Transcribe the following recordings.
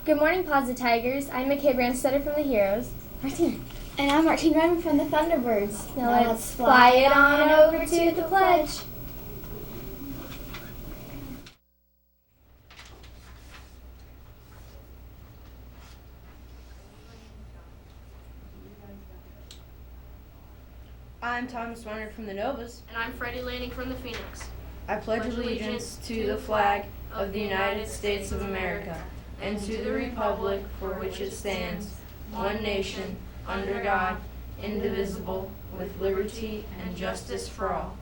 Good morning, Plaza Tigers. I'm McKay Brandstetter from the Heroes. Martine. And I'm Martine Redmond from the Thunderbirds. Now let's fly it on over to the pledge. I'm Thomas Weiner from the Novas. And I'm Freddie Lanning from the Phoenix. I pledge allegiance to the flag of the United States of America and to the republic for which it stands, one nation, under God, indivisible, with liberty and justice for all.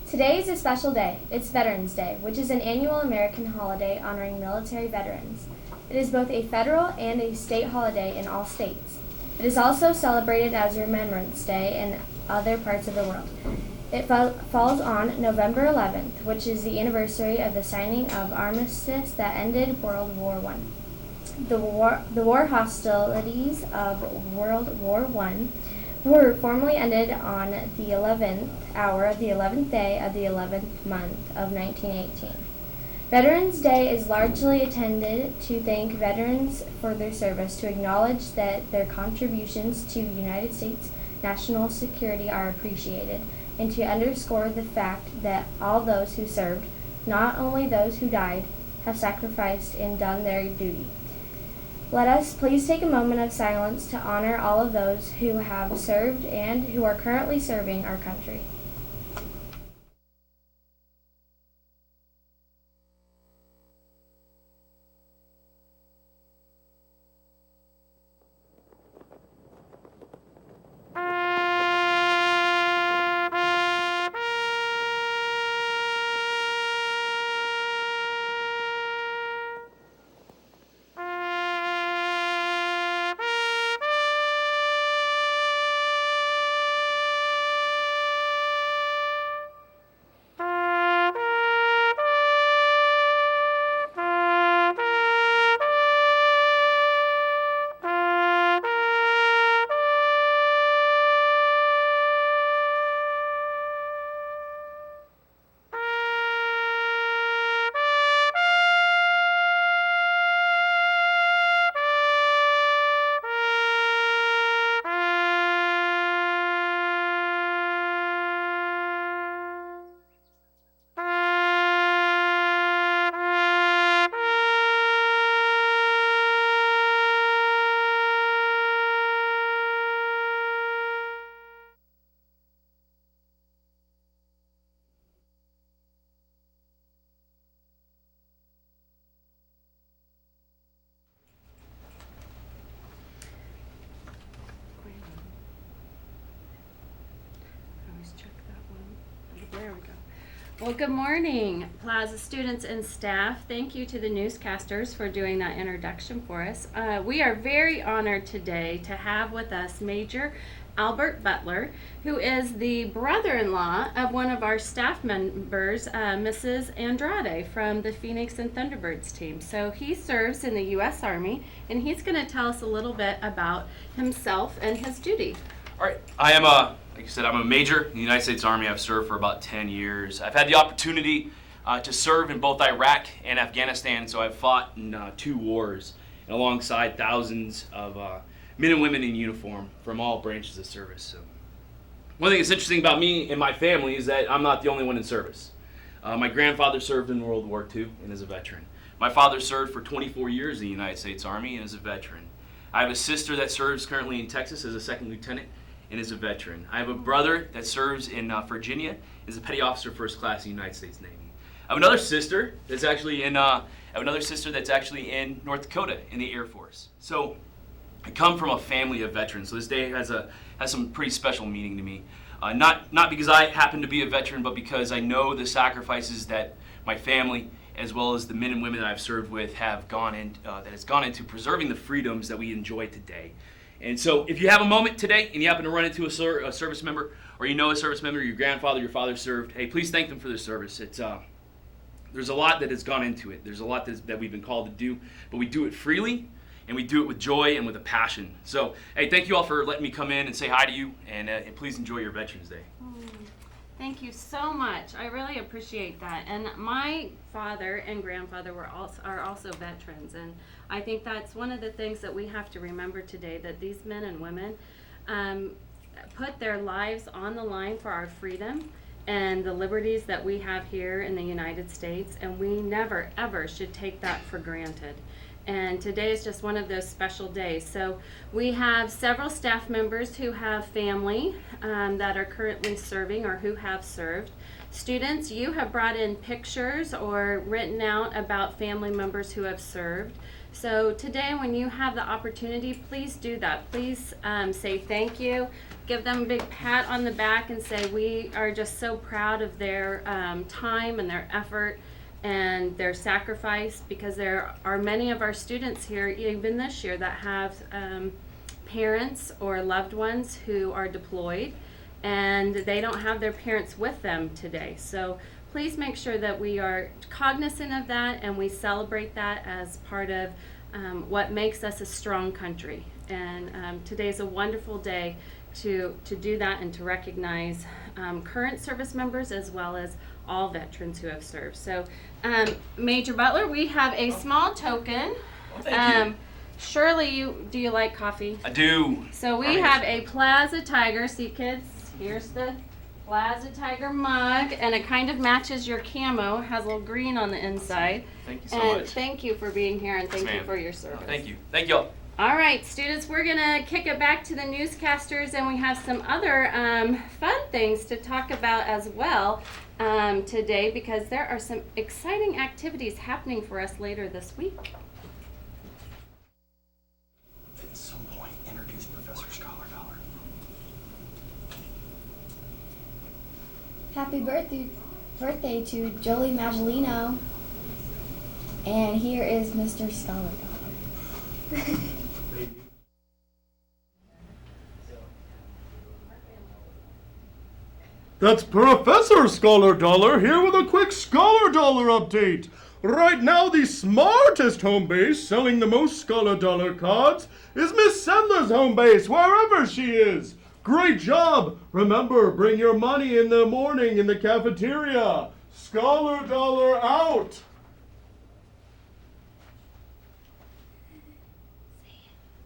Today is a special day. It's Veterans Day, which is an annual American holiday honoring military veterans. It is both a federal and a state holiday in all states. It is also celebrated as Remembrance Day in other parts of the world. It falls on November 11th, which is the anniversary of the signing of armistice that ended World War I. The war hostilities of World War I were formally ended on the 11th hour of the 11th day of the 11th month of 1918. Veterans Day is largely intended to thank veterans for their service, to acknowledge that their contributions to United States national security are appreciated, and to underscore the fact that all those who served, not only those who died, have sacrificed and done their duty. Let us please take a moment of silence to honor all of those who have served and who are currently serving our country. There we go. Well, good morning, Plaza students and staff. Thank you to the newscasters for doing that introduction for us. We are very honored today to have with us Major Albert Butler, who is the brother-in-law of one of our staff members, Mrs. Andrade from the Phoenix and Thunderbirds team. So he serves in the U.S. Army, and he's going to tell us a little bit about himself and his duty. All right, I am like I said, I'm a major in the United States Army. I've served for about 10 years. I've had the opportunity to serve in both Iraq and Afghanistan, so I've fought in 2 wars, and alongside thousands of men and women in uniform from all branches of service. So, one thing that's interesting about me and my family is that I'm not the only one in service. My grandfather served in World War II and is a veteran. My father served for 24 years in the United States Army and is a veteran. I have a sister that serves currently in Texas as a second lieutenant and is a veteran. I have a brother that serves in Virginia, is a petty officer first class in the United States Navy. I have another sister that's actually in North Dakota in the Air Force. So I come from a family of veterans. So this day has some pretty special meaning to me. Not because I happen to be a veteran, but because I know the sacrifices that my family, as well as the men and women that I've served with, have gone into preserving the freedoms that we enjoy today. And so if you have a moment today and you happen to run into a service member, or you know a service member, your grandfather, your father served, hey, please thank them for their service. There's a lot that has gone into it. There's a lot that we've been called to do, but we do it freely, and we do it with joy and with a passion. So, hey, thank you all for letting me come in and say hi to you, and please enjoy your Veterans Day. Thank you so much. I really appreciate that. And my father and grandfather are also veterans, and I think that's one of the things that we have to remember today, that these men and women put their lives on the line for our freedom and the liberties that we have here in the United States, and we never ever should take that for granted. And today is just one of those special days. So we have several staff members who have family that are currently serving or who have served. Students, you have brought in pictures or written out about family members who have served. So today, when you have the opportunity, please do that. Please say thank you. Give them a big pat on the back and say we are just so proud of their time and their effort and their sacrifice, because there are many of our students here, even this year, that have parents or loved ones who are deployed, and they don't have their parents with them today. So please make sure that we are cognizant of that and we celebrate that as part of what makes us a strong country. And today's a wonderful day to do that and to recognize current service members as well as all veterans who have served. So Major Butler, we have a small token. Well, thank you. Shirley, do you like coffee? I do. So we have a Plaza Tiger. See, kids, here's the Plaza Tiger mug, and it kind of matches your camo. Has a little green on the inside. Thank you so And much. thank you for being here, and thank Yes, you ma'am. for your service. Thank you. Thank y'all. All right, students, we're going to kick it back to the newscasters, and we have some other fun things to talk about as well today, because there are some exciting activities happening for us later this week. At some point, introduce Professor Scholar Dollar. Happy birthday to Jolie Maggiolino. And here is Mr. Scholar Dollar. That's Professor Scholar Dollar here with a quick Scholar Dollar update. Right now, the smartest home base selling the most Scholar Dollar cards is Miss Sedler's home base, wherever she is. Great job! Remember, bring your money in the morning in the cafeteria. Scholar Dollar out!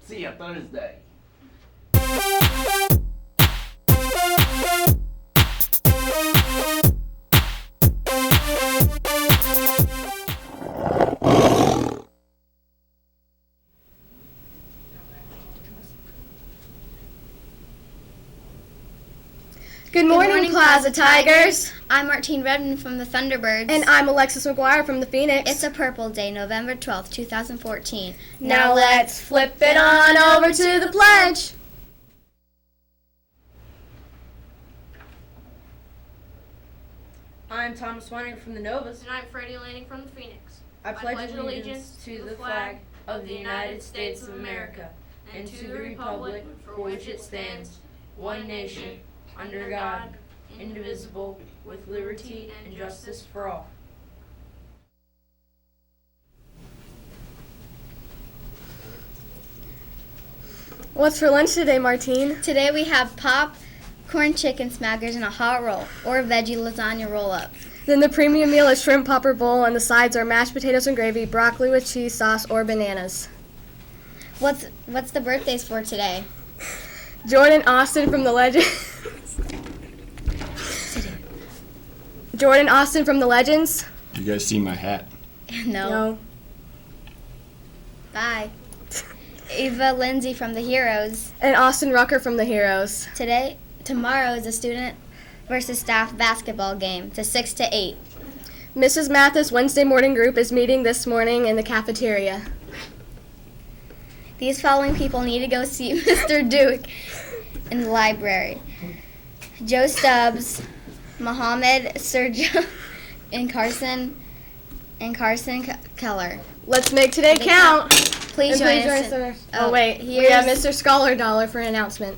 See ya Thursday. Good morning, Plaza Tigers. I'm Martine Redmond from the Thunderbirds. And I'm Alexis McGuire from the Phoenix. It's a purple day, November 12th, 2014. Now let's flip it on over to the pledge. I'm Thomas Weining from the Novas. And I'm Freddie Lanning from the Phoenix. I pledge allegiance to the flag of the United States of America and to the republic for which it stands, one nation, under God, indivisible, with liberty and justice for all. What's for lunch today, Martine? Today we have popcorn chicken smackers and a hot roll, or a veggie lasagna roll-up. Then the premium meal is shrimp popper bowl, and the sides are mashed potatoes and gravy, broccoli with cheese sauce, or bananas. What's the birthdays for today? Jordan Austin from the Legends. Jordan Austin from the Legends. You guys see my hat? No. Bye. Ava Lindsay from the Heroes. And Austin Rucker from the Heroes. Tomorrow is a student versus staff basketball game. It's a 6 to 8. Mrs. Mathis' Wednesday morning group is meeting this morning in the cafeteria. These following people need to go see Mr. Duke in the library. Joe Stubbs, Mohammed Sergio, and Carson Keller. Let's make today count. Please join us. Oh, wait. We have Mr. Scholar Dollar for an announcement.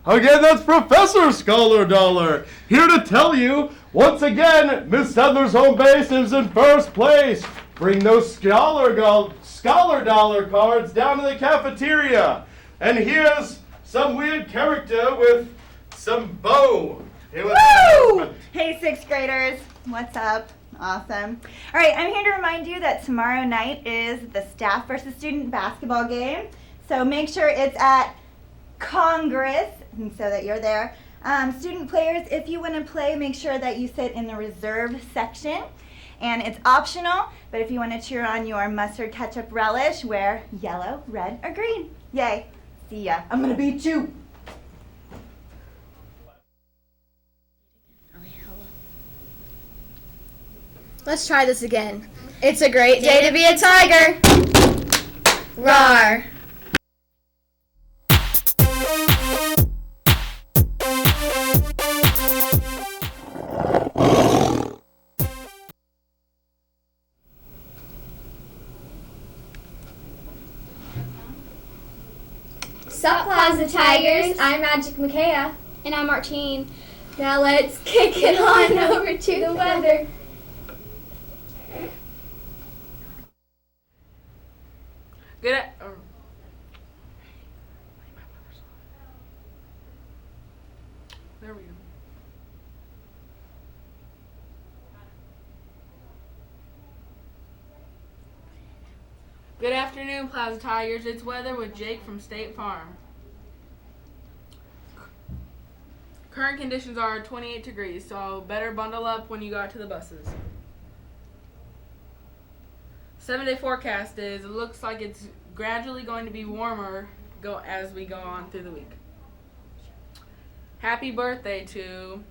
Again, that's Professor Scholar Dollar, here to tell you, once again, Miss Sedler's home base is in first place. Bring those Scholar Dollar cards down to the cafeteria. And here's some weird character with some bow. Here with Woo! Hey, 6th graders. What's up? Awesome. All right, I'm here to remind you that tomorrow night is the staff versus student basketball game. So make sure it's at Congress, and so that you're there. Student players, if you want to play, make sure that you sit in the reserve section. And it's optional, but if you want to cheer on your mustard ketchup relish, wear yellow, red, or green. Yay. See ya. I'm going to beat you. Let's try this again. It's a great day to be a tiger. Roar. Sup, Plaza Tigers? I'm Magic Micaiah. And I'm Martine. Now let's kick it on over to the weather. There we go. Good afternoon, Plaza Tigers. It's weather with Jake from State Farm. Current conditions are 28 degrees, so better bundle up when you go out to the buses. 7-day forecast is, it looks like it's gradually going to be warmer as we go on through the week. Happy birthday to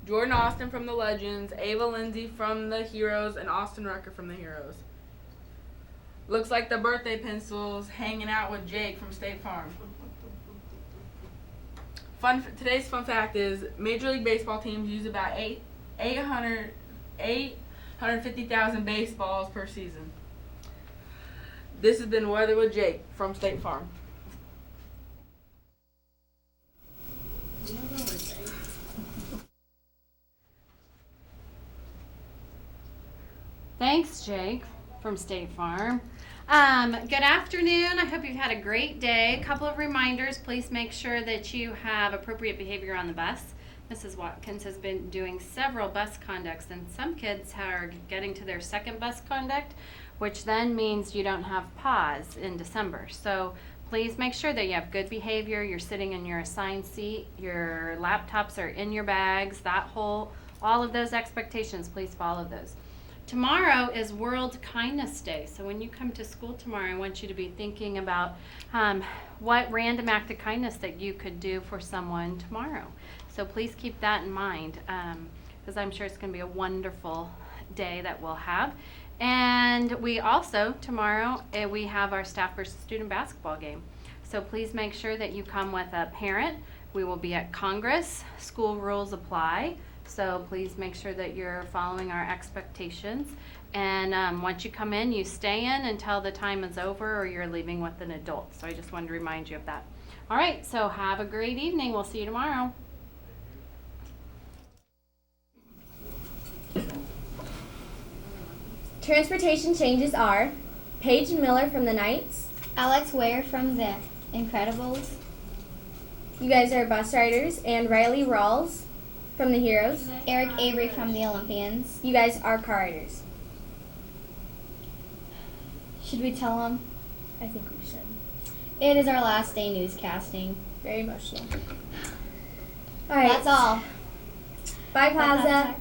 Jordan Austin from the Legends, Ava Lindsay from the Heroes, and Austin Rucker from the Heroes. Looks like the birthday pencil's hanging out with Jake from State Farm. Today's fun fact is Major League Baseball teams use about 850,000 baseballs per season. This has been Weather with Jake from State Farm. Thanks, Jake from State Farm. Good afternoon. I hope you've had a great day. A couple of reminders. Please make sure that you have appropriate behavior on the bus. Mrs. Watkins has been doing several bus conducts, and some kids are getting to their second bus conduct, which then means you don't have pause in December. So please make sure that you have good behavior. You're sitting in your assigned seat. Your laptops are in your bags. All of those expectations, please follow those. Tomorrow is World Kindness Day, so when you come to school tomorrow, I want you to be thinking about what random act of kindness that you could do for someone tomorrow. So please keep that in mind, because I'm sure it's going to be a wonderful day that we'll have. And we also, tomorrow, we have our staff versus student basketball game. So please make sure that you come with a parent. We will be at Congress. School rules apply. So please make sure that you're following our expectations. And once you come in, you stay in until the time is over or you're leaving with an adult. So I just wanted to remind you of that. All right, so have a great evening. We'll see you tomorrow. Transportation changes are Paige Miller from the Knights. Alex Ware from the Incredibles. You guys are bus riders. And Riley Rawls from the Heroes. Eric Avery from the Olympians. You guys are car riders. Should we tell them? I think we should. It is our last day newscasting. Very emotional. All right. That's all. Bye, Plaza.